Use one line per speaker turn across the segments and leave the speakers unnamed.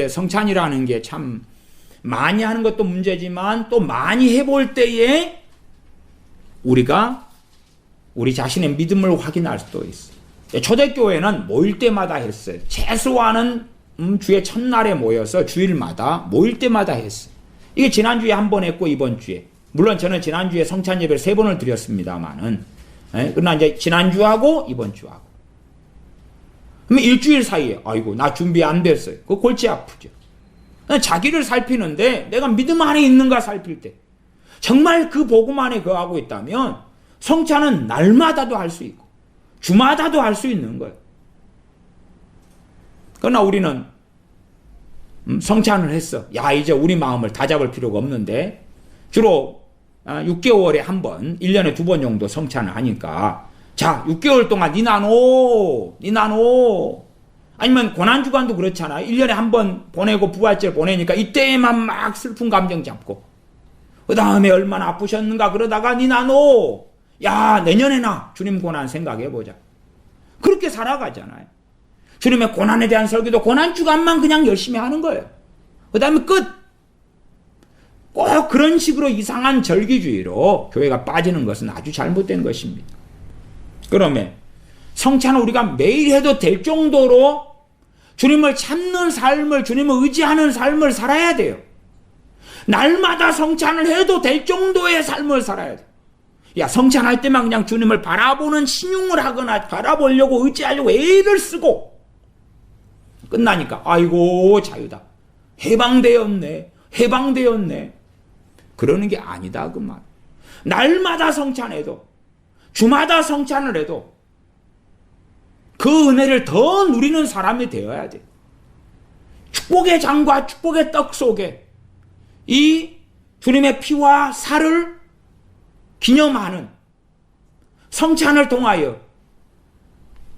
성찬이라는 게 참 많이 하는 것도 문제지만 또 많이 해볼 때에 우리가 우리 자신의 믿음을 확인할 수도 있어요. 초대교회는 모일 때마다 했어요. 최소한은 주의 첫날에 모여서 주일마다 모일 때마다 했어요. 이게 지난주에 한 번 했고 이번 주에. 물론 저는 지난주에 성찬 예배를 3번을 드렸습니다만은. 그러나 이제 지난주하고 이번 주하고. 그러면 일주일 사이에 아이고 나 준비 안 됐어요. 그거 골치 아프죠. 자기를 살피는데 내가 믿음 안에 있는가 살필 때 정말 그 복음 안에 거하고 있다면 성찬은 날마다도 할 수 있고 주마다도 할 수 있는 거예요. 그러나 우리는 성찬을 했어. 야 이제 우리 마음을 다잡을 필요가 없는데 주로 6개월에 한 번 1년에 2번 정도 성찬을 하니까 자 6개월 동안 니 나눠 아니면 고난주간도 그렇잖아. 1년에 한 번 보내고 부활절 보내니까 이때에만 막 슬픈 감정 잡고 그 다음에 얼마나 아프셨는가 그러다가 니 나눠 야 내년에나 주님 고난 생각해보자. 그렇게 살아가잖아요. 주님의 고난에 대한 설교도 고난주간만 그냥 열심히 하는 거예요. 그 다음에 끝. 꼭 그런 식으로 이상한 절기주의로 교회가 빠지는 것은 아주 잘못된 것입니다. 그러면 성찬을 우리가 매일 해도 될 정도로 주님을 찾는 삶을, 주님을 의지하는 삶을 살아야 돼요. 날마다 성찬을 해도 될 정도의 삶을 살아야 돼요. 야, 성찬할 때만 그냥 주님을 바라보는 신용을 하거나 바라보려고 의지하려고 애를 쓰고 끝나니까 아이고 자유다. 해방되었네. 그러는 게 아니다 그 말. 날마다 성찬해도 주마다 성찬을 해도 그 은혜를 더 누리는 사람이 되어야 돼. 축복의 장과 축복의 떡 속에 이 주님의 피와 살을 기념하는 성찬을 통하여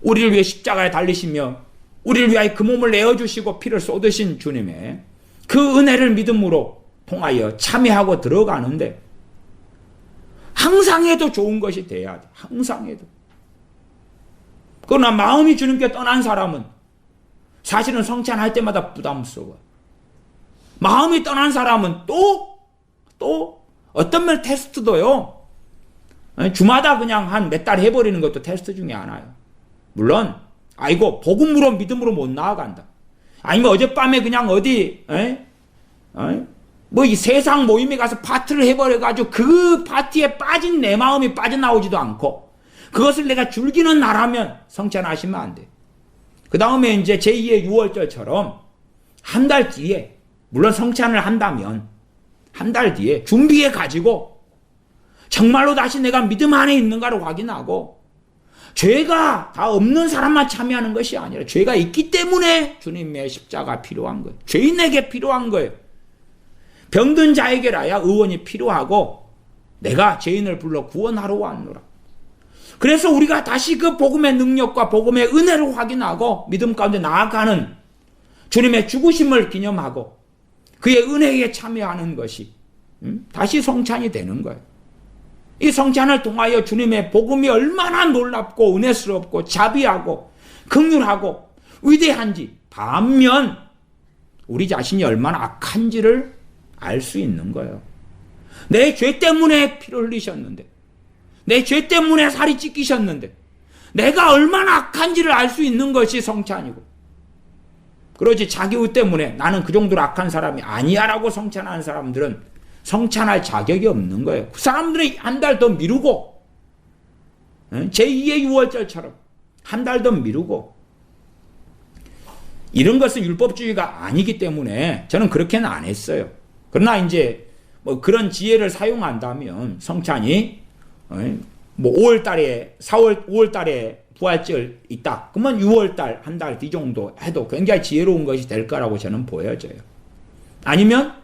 우리를 위해 십자가에 달리시며 우리를 위하여 그 몸을 내어주시고 피를 쏟으신 주님의 그 은혜를 믿음으로 통하여 참여하고 들어가는데 항상 해도 좋은 것이 돼야 돼. 항상 해도. 그러나 마음이 주님께 떠난 사람은 사실은 성찬할 때마다 부담스러워요. 마음이 떠난 사람은 또 어떤 면 테스트도요. 주마다 그냥 한 몇 달 해버리는 것도 테스트 중에 하나예요. 물론 아이고 복음으로 믿음으로 못 나아간다. 아니면 어젯밤에 그냥 어디 뭐 이 세상 모임에 가서 파티를 해버려가지고 그 파티에 빠진 내 마음이 빠져나오지도 않고 그것을 내가 즐기는 나라면 성찬하시면 안 돼. 그 다음에 이제 제2의 6월절처럼 한 달 뒤에 물론 성찬을 한다면 한 달 뒤에 준비해 가지고 정말로 다시 내가 믿음 안에 있는가를 확인하고 죄가 다 없는 사람만 참여하는 것이 아니라 죄가 있기 때문에 주님의 십자가 필요한 거예요. 죄인에게 필요한 거예요. 병든 자에게라야 의원이 필요하고 내가 죄인을 불러 구원하러 왔노라. 그래서 우리가 다시 그 복음의 능력과 복음의 은혜를 확인하고 믿음 가운데 나아가는 주님의 죽으심을 기념하고 그의 은혜에 참여하는 것이 다시 성찬이 되는 거예요. 이 성찬을 통하여 주님의 복음이 얼마나 놀랍고 은혜스럽고 자비하고 긍휼하고 위대한지 반면 우리 자신이 얼마나 악한지를 알 수 있는 거예요. 내 죄 때문에 피를 흘리셨는데 내 죄 때문에 살이 찢기셨는데 내가 얼마나 악한지를 알 수 있는 것이 성찬이고 그러지 자기 의 때문에 나는 그 정도로 악한 사람이 아니야 라고 성찬하는 사람들은 성찬할 자격이 없는 거예요. 그 사람들이 한 달 더 미루고 제2의 6월절처럼 한 달 더 미루고 이런 것은 율법주의가 아니기 때문에 저는 그렇게는 안 했어요. 그러나 이제 뭐 그런 지혜를 사용한다면 성찬이 뭐 5월달에 5월달에 부활절 있다. 그러면 6월달 한 달 뒤 정도 해도 굉장히 지혜로운 것이 될 거라고 저는 보여져요. 아니면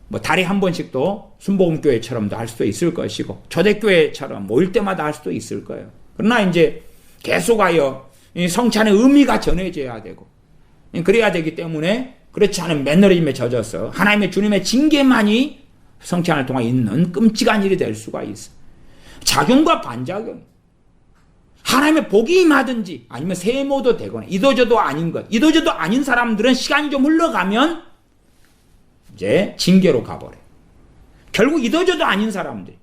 뭐 달에 한 번씩도 순복음교회처럼도 할 수도 있을 것이고 초대교회처럼 모일 때마다 할 수도 있을 거예요. 그러나 이제 계속하여 이 성찬의 의미가 전해져야 되고 그래야 되기 때문에 그렇지 않은 매너리즘에 젖어서 하나님의 주님의 징계만이 성찬을 통해 있는 끔찍한 일이 될 수가 있어. 작용과 반작용. 하나님의 복이 임하든지 아니면 세모도 되거나 이도저도 아닌 것, 이도저도 아닌 사람들은 시간이 좀 흘러가면 이제 징계로 가버려요. 결국 이도저도 아닌 사람들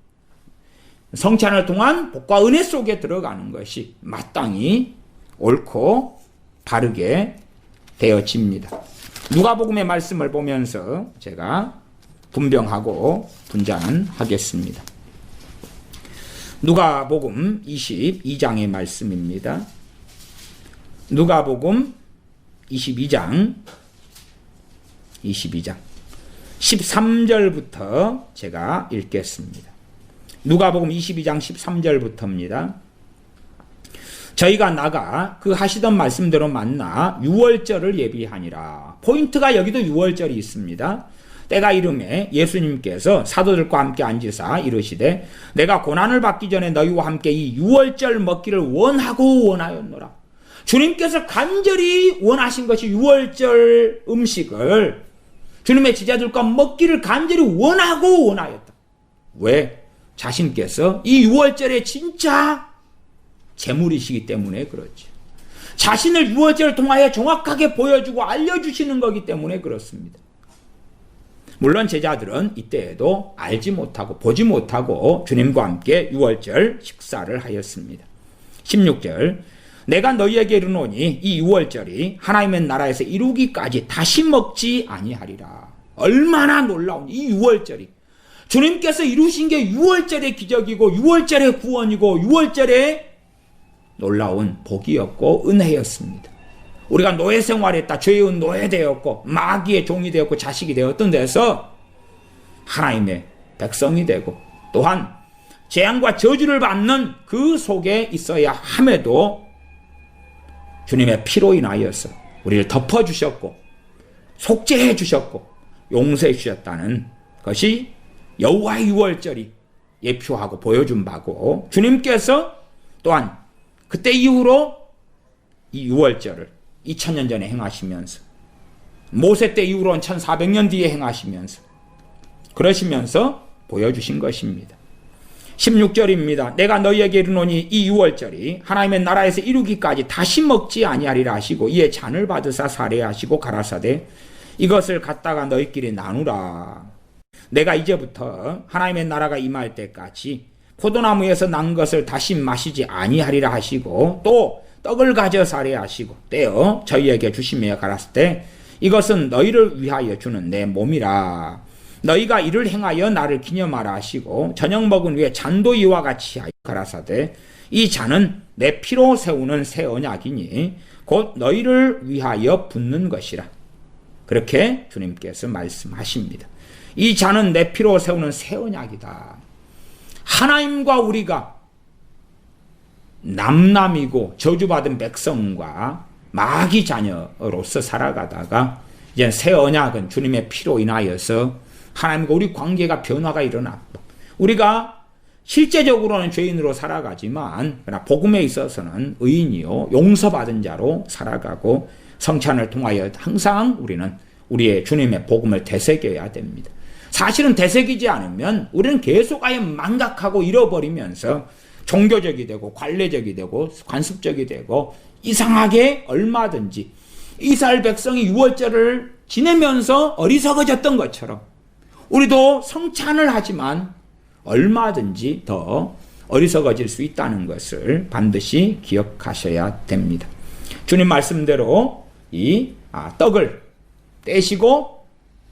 성찬을 통한 복과 은혜 속에 들어가는 것이 마땅히 옳고 바르게 되어집니다. 누가복음의 말씀을 보면서 제가 분명하고 분자는 하겠습니다. 누가복음 22장의 말씀입니다. 누가복음 22장 13절부터 제가 읽겠습니다. 누가복음 22장 13절부터입니다. 저희가 나가 그 하시던 말씀대로 만나 유월절을 예비하니라. 포인트가 여기도 유월절이 있습니다. 때가 이름에 예수님께서 사도들과 함께 앉으사 이르시되 내가 고난을 받기 전에 너희와 함께 이 유월절 먹기를 원하고 원하였노라. 주님께서 간절히 원하신 것이 유월절 음식을 주님의 제자들과 먹기를 간절히 원하고 원하였다. 왜? 자신께서 이 유월절에 진짜 제물이시기 때문에 그렇죠. 자신을 유월절을 통하여 정확하게 보여주고 알려주시는 거기 때문에 그렇습니다. 물론 제자들은 이때에도 알지 못하고 보지 못하고 주님과 함께 유월절 식사를 하였습니다. 16절 내가 너희에게 이르노니 이 유월절이 하나님의 나라에서 이루기까지 다시 먹지 아니하리라. 얼마나 놀라운 이 유월절이 주님께서 이루신 게 유월절의 기적이고 유월절의 구원이고 유월절의 놀라운 복이었고 은혜였습니다. 우리가 노예 생활했다. 죄의 노예되었고 마귀의 종이 되었고 자식이 되었던 데서 하나님의 백성이 되고 또한 재앙과 저주를 받는 그 속에 있어야 함에도 주님의 피로 인하여서 우리를 덮어주셨고 속죄해 주셨고 용서해 주셨다는 것이 여호와의 유월절이 예표하고 보여준 바고 주님께서 또한 그때 이후로 이 유월절을 2000년 전에 행하시면서 모세 때 이후로는 1400년 뒤에 행하시면서 그러시면서 보여주신 것입니다. 16절입니다. 내가 너희에게 이르노니 이 유월절이 하나님의 나라에서 이루기까지 다시 먹지 아니하리라 하시고 이에 잔을 받으사 살해하시고 가라사대 이것을 갖다가 너희끼리 나누라. 내가 이제부터 하나님의 나라가 임할 때까지 포도나무에서 난 것을 다시 마시지 아니하리라 하시고 또 떡을 가져 살해하시고 떼어 저희에게 주시며 가라사 때 이것은 너희를 위하여 주는 내 몸이라. 너희가 이를 행하여 나를 기념하라 하시고 저녁 먹은 후에 잔도 이와 같이 하여 가라사대 이 잔은 내 피로 세우는 새 언약이니 곧 너희를 위하여 붓는 것이라. 그렇게 주님께서 말씀하십니다. 이 잔은 내 피로 세우는 새 언약이다. 하나님과 우리가 남남이고 저주받은 백성과 마귀 자녀로서 살아가다가 이제 새 언약은 주님의 피로 인하여서 하나님과 우리 관계가 변화가 일어났고 우리가 실제적으로는 죄인으로 살아가지만 그러나 복음에 있어서는 의인이요 용서받은 자로 살아가고 성찬을 통하여 항상 우리는 우리의 주님의 복음을 되새겨야 됩니다. 사실은 되새기지 않으면 우리는 계속하여 망각하고 잃어버리면서 종교적이 되고 관례적이 되고 관습적이 되고 이상하게 얼마든지 이스라엘 백성이 유월절을 지내면서 어리석어졌던 것처럼 우리도 성찬을 하지만 얼마든지 더 어리석어질 수 있다는 것을 반드시 기억하셔야 됩니다. 주님 말씀대로 이 떡을 떼시고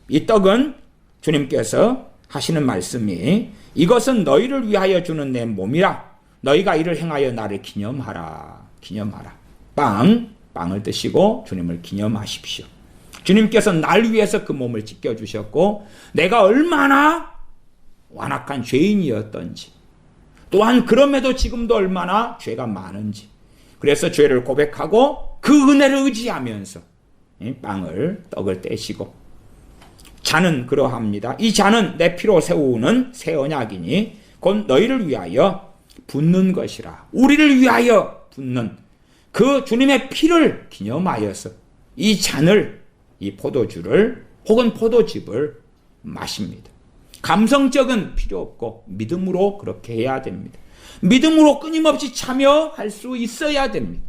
이 떡은 주님께서 하시는 말씀이 이것은 너희를 위하여 주는 내 몸이라. 너희가 이를 행하여 나를 기념하라. 기념하라. 빵을 드시고 주님을 기념하십시오. 주님께서 날 위해서 그 몸을 지켜주셨고 내가 얼마나 완악한 죄인이었던지 또한 그럼에도 지금도 얼마나 죄가 많은지 그래서 죄를 고백하고 그 은혜를 의지하면서 떡을 떼시고 잔은 그러합니다. 이 잔은 내 피로 세우는 새 언약이니 곧 너희를 위하여 붓는 것이라. 우리를 위하여 붓는 그 주님의 피를 기념하여서 이 잔을 이 포도주를 혹은 포도즙을 마십니다. 감성적은 필요 없고 믿음으로 그렇게 해야 됩니다. 믿음으로 끊임없이 참여할 수 있어야 됩니다.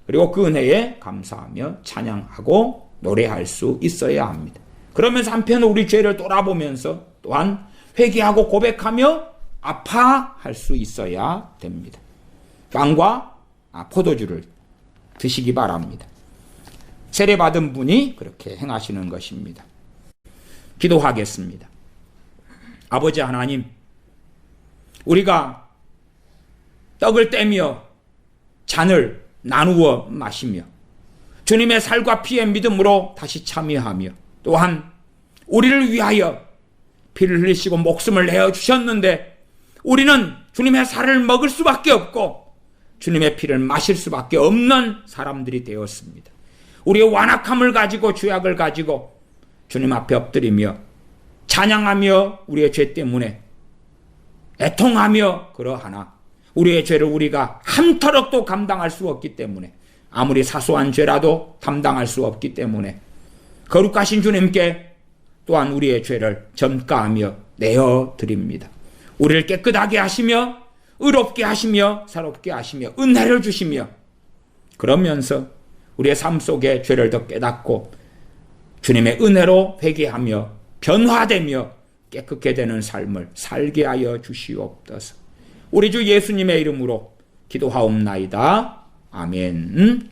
그리고 그 은혜에 감사하며 찬양하고 노래할 수 있어야 합니다. 그러면서 한편 우리 죄를 돌아보면서 또한 회개하고 고백하며 아파할 수 있어야 됩니다. 빵과 포도주를 드시기 바랍니다. 세례받은 분이 그렇게 행하시는 것입니다. 기도하겠습니다. 아버지 하나님, 우리가 떡을 떼며 잔을 나누어 마시며 주님의 살과 피의 믿음으로 다시 참여하며 또한 우리를 위하여 피를 흘리시고 목숨을 내어주셨는데 우리는 주님의 살을 먹을 수밖에 없고 주님의 피를 마실 수밖에 없는 사람들이 되었습니다. 우리의 완악함을 가지고 죄악을 가지고 주님 앞에 엎드리며 찬양하며 우리의 죄 때문에 애통하며 그러하나 우리의 죄를 우리가 한 터럭도 감당할 수 없기 때문에 아무리 사소한 죄라도 감당할 수 없기 때문에 거룩하신 주님께 또한 우리의 죄를 전가하며 내어드립니다. 우리를 깨끗하게 하시며 의롭게 하시며 사롭게 하시며 은혜를 주시며 그러면서 우리의 삶 속에 죄를 더 깨닫고 주님의 은혜로 회개하며 변화되며 깨끗게 되는 삶을 살게 하여 주시옵소서. 우리 주 예수님의 이름으로 기도하옵나이다. 아멘.